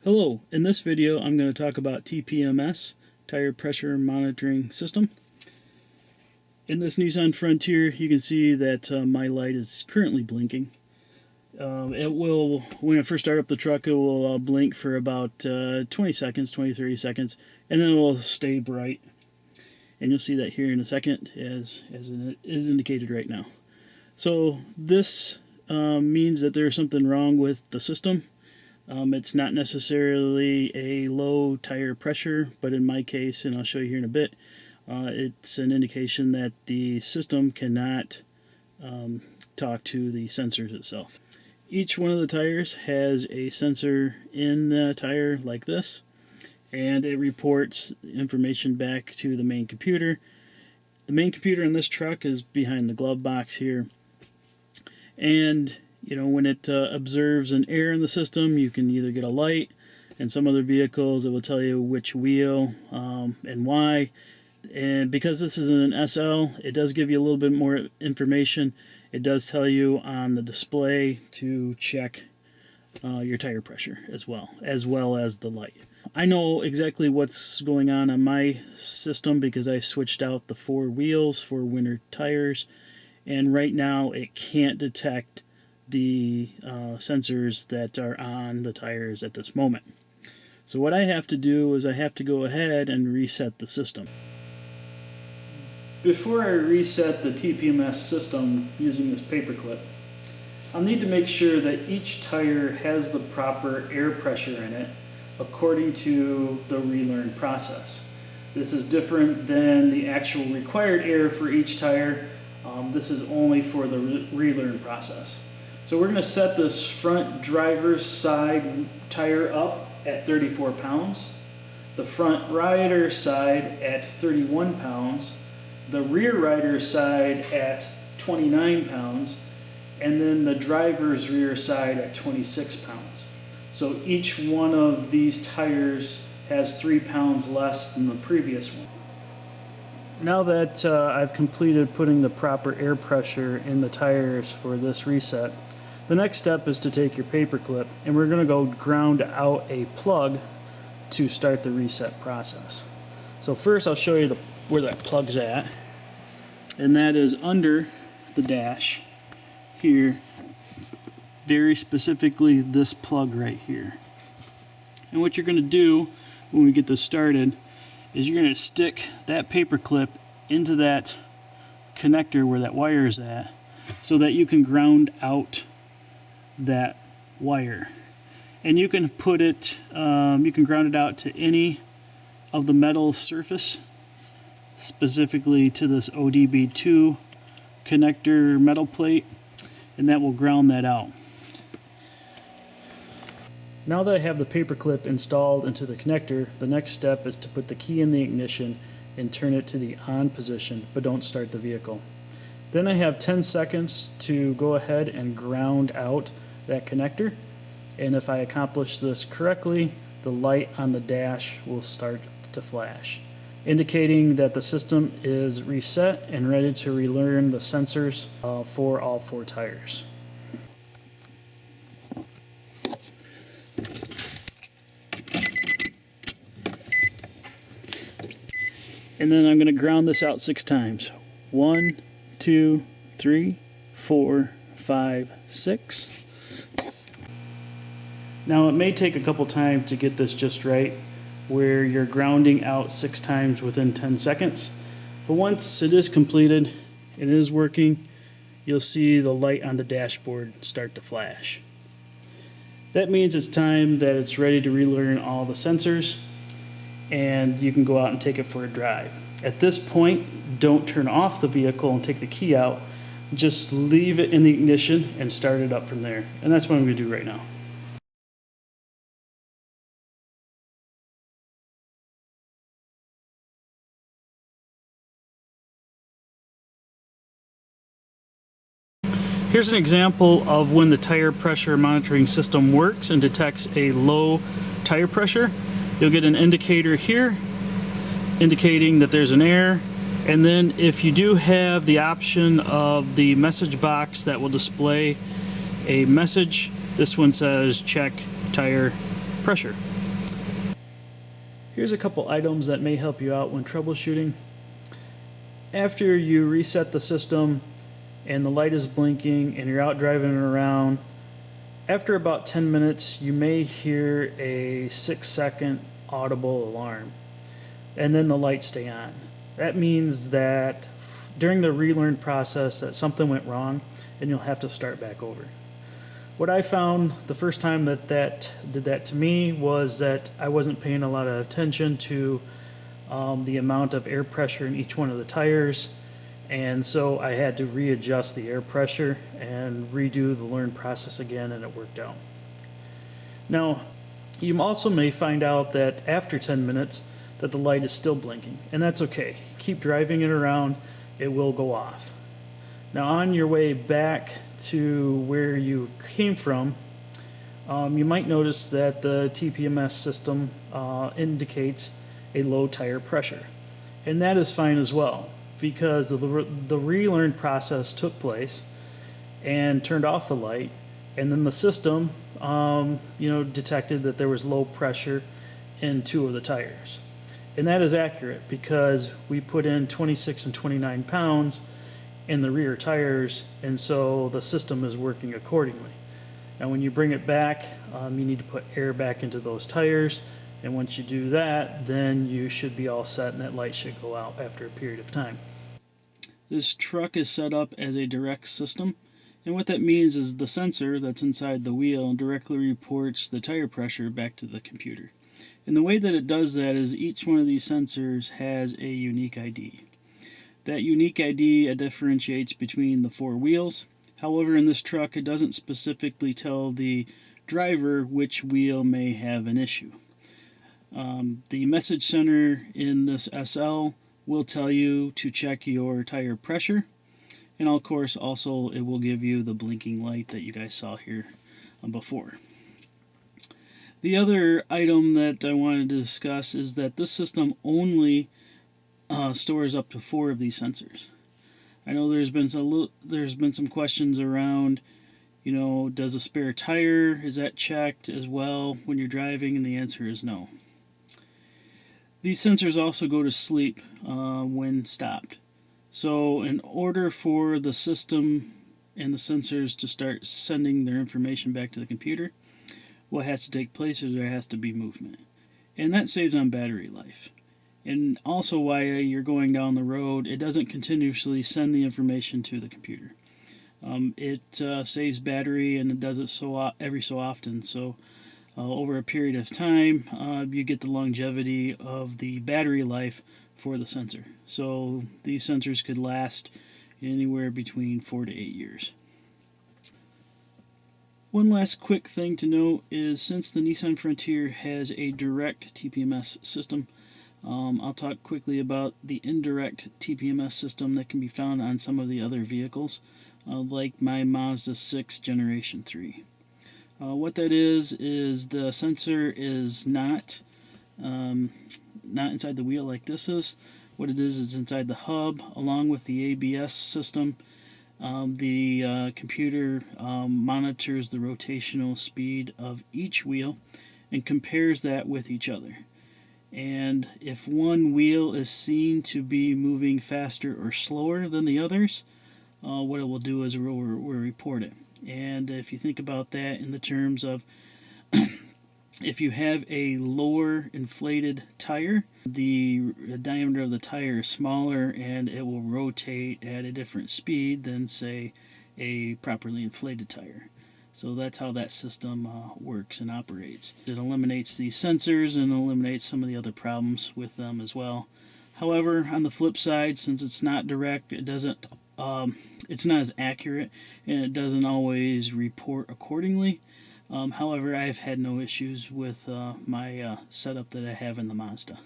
Hello, in this video I'm going to talk about TPMS, Tire Pressure Monitoring System. In this Nissan Frontier you can see that my light is currently blinking. It will, when I first start up the truck, it will blink for about 20 seconds, 20-30 seconds, and then it will stay bright. And you'll see that here in a second as it is indicated right now. So this means that there's something wrong with the system. It's not necessarily a low tire pressure, but in my case, and I'll show you here in a bit, it's an indication that the system cannot talk to the sensors itself. Each one of the tires has a sensor in the tire like this, and it reports information back to the main computer. The main computer in this truck is behind the glove box here, and you know, when it observes an error in the system, you can either get a light, and some other vehicles it will tell you which wheel and why. And because this is an SL, it does give you a little bit more information. It does tell you on the display to check your tire pressure as well as the light. I know exactly what's going on my system because I switched out the 4 wheels for winter tires, and right now it can't detect the sensors that are on the tires at this moment. So what I have to do is I have to go ahead and reset the system. Before I reset the TPMS system using this paperclip, I'll need to make sure that each tire has the proper air pressure in it according to the Relearn process. This is different than the actual required air for each tire. This is only for the Relearn process. So we're going to set this front driver's side tire up at 34 pounds, the front rider's side at 31 pounds, the rear rider's side at 29 pounds, and then the driver's rear side at 26 pounds. So each one of these tires has 3 pounds less than the previous one. Now that I've completed putting the proper air pressure in the tires for this reset, the next step is to take your paperclip and we're going to go ground out a plug to start the reset process. So first I'll show you where that plug's at, and that is under the dash here, very specifically this plug right here. And what you're going to do when we get this started is you're going to stick that paperclip into that connector where that wire is at so that you can ground out that wire. And you can put it, you can ground it out to any of the metal surface, specifically to this ODB2 connector metal plate, and that will ground that out. Now that I have the paperclip installed into the connector, the next step is to put the key in the ignition and turn it to the on position, but don't start the vehicle. Then I have 10 seconds to go ahead and ground out that connector, and if I accomplish this correctly, the light on the dash will start to flash, indicating that the system is reset and ready to relearn the sensors for all 4 tires. And then I'm going to ground this out 6 times. 1, 2, 3, 4, 5, 6. Now it may take a couple times to get this just right, where you're grounding out 6 times within 10 seconds. But once it is completed, it is working, you'll see the light on the dashboard start to flash. That means it's time that it's ready to relearn all the sensors, and you can go out and take it for a drive. At this point, don't turn off the vehicle and take the key out. Just leave it in the ignition and start it up from there. And that's what I'm going to do right now. Here's an example of when the tire pressure monitoring system works and detects a low tire pressure. You'll get an indicator here indicating that there's an error, and then if you do have the option of the message box that will display a message, this one says check tire pressure. Here's a couple items that may help you out when troubleshooting. After you reset the system and the light is blinking and you're out driving around, after about 10 minutes you may hear a 6-second audible alarm and then the lights stay on. That means that during the relearn process that something went wrong and you'll have to start back over. What I found the first time that did that to me was that I wasn't paying a lot of attention to the amount of air pressure in each one of the tires, and so I had to readjust the air pressure and redo the learn process again, and it worked out. Now, you also may find out that after 10 minutes that the light is still blinking, and that's okay. Keep driving it around, it will go off. Now, on your way back to where you came from, you might notice that the TPMS system indicates a low tire pressure. And that is fine as well, because the relearn process took place and turned off the light, and then the system detected that there was low pressure in 2 of the tires. And that is accurate because we put in 26 and 29 pounds in the rear tires, and so the system is working accordingly. Now when you bring it back, you need to put air back into those tires, and once you do that, then you should be all set and that light should go out after a period of time. This truck is set up as a direct system, and what that means is the sensor that's inside the wheel directly reports the tire pressure back to the computer. And the way that it does that is each one of these sensors has a unique ID. That unique ID differentiates between the 4 wheels. However, in this truck, it doesn't specifically tell the driver which wheel may have an issue. The message center in this SL will tell you to check your tire pressure. And of course, also it will give you the blinking light that you guys saw here before. The other item that I wanted to discuss is that this system only stores up to 4 of these sensors. I know there's been some questions around, does a spare tire, is that checked as well when you're driving? And the answer is no. These sensors also go to sleep when stopped. So in order for the system and the sensors to start sending their information back to the computer, what has to take place is there has to be movement. And that saves on battery life. And also while you're going down the road, it doesn't continuously send the information to the computer. It saves battery, and it does it every so often. So over a period of time, you get the longevity of the battery life for the sensor. So these sensors could last anywhere between 4 to 8 years. One last quick thing to note is since the Nissan Frontier has a direct TPMS system, I'll talk quickly about the indirect TPMS system that can be found on some of the other vehicles, like my Mazda 6 Generation 3. What that is the sensor is not inside the wheel like this is. What it is inside the hub, along with the ABS system. The computer monitors the rotational speed of each wheel and compares that with each other. And if one wheel is seen to be moving faster or slower than the others, what it will do is we'll report it. And if you think about that in the terms of if you have a lower inflated tire, the diameter of the tire is smaller and it will rotate at a different speed than, say, a properly inflated tire. So that's how that system works and operates. It eliminates these sensors and eliminates some of the other problems with them as well. However, on the flip side, since it's not direct, it's not as accurate, and it doesn't always report accordingly. However, I've had no issues with my setup that I have in the Mazda.